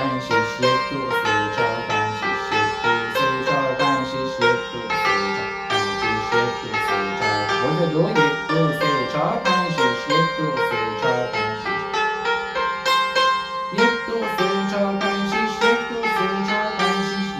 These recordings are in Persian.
5 6 1 2 3 4 5 6 1 2 3 4 5 6 1 2 3 4 5 6 1 2 3 4 1 2 3 4 5 6 1 2 3 4 5 6 1 2 3 4 5 6 1 2 3 4 5 6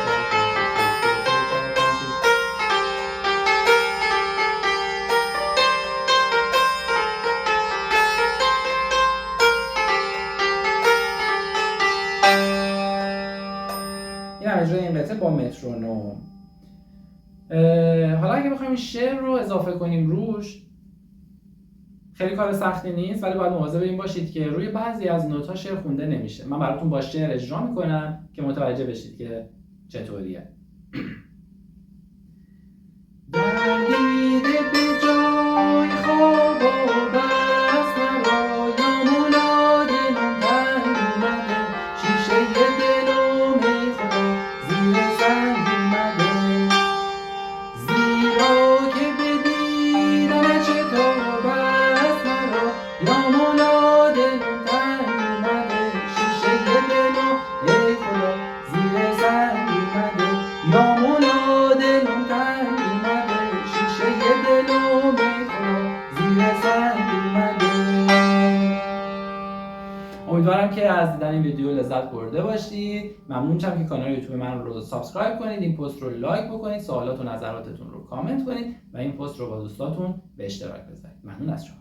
این اجرای این قطعه با مترونوم. حالا اگه بخوایم شعر رو اضافه کنیم روش، خیلی کار سختی نیست، ولی باید مواظب این باشید که روی بعضی از نوت‌ها شعر خونده نمیشه. من براتون با شعر اجرا میکنم که متوجه بشید که چطوریه. دیده به جای خواب و بس مرا، یا مولا دلم تنگ اومده، شیشه دل و می خدا زیر سنگ اومده، زیرا که به دیدن چطور بس مرا، یا مولا دلم تنگ اومده، شیشه دل و ای خدا زیر سنگ اومده، یا مولا دلم تنگ اومده، شیشه دل و ای خدا زیر سنگ اومده. امیدوارم که از دیدن این ویدیو لذت برده باشید. ممنون میشم که کانال یوتیوب من رو سابسکرایب کنید، این پست رو لایک بکنید، سوالات و نظراتتون رو کامنت کنید و این پست رو با دوستاتون به اشتراک بذارید. ممنون از شما.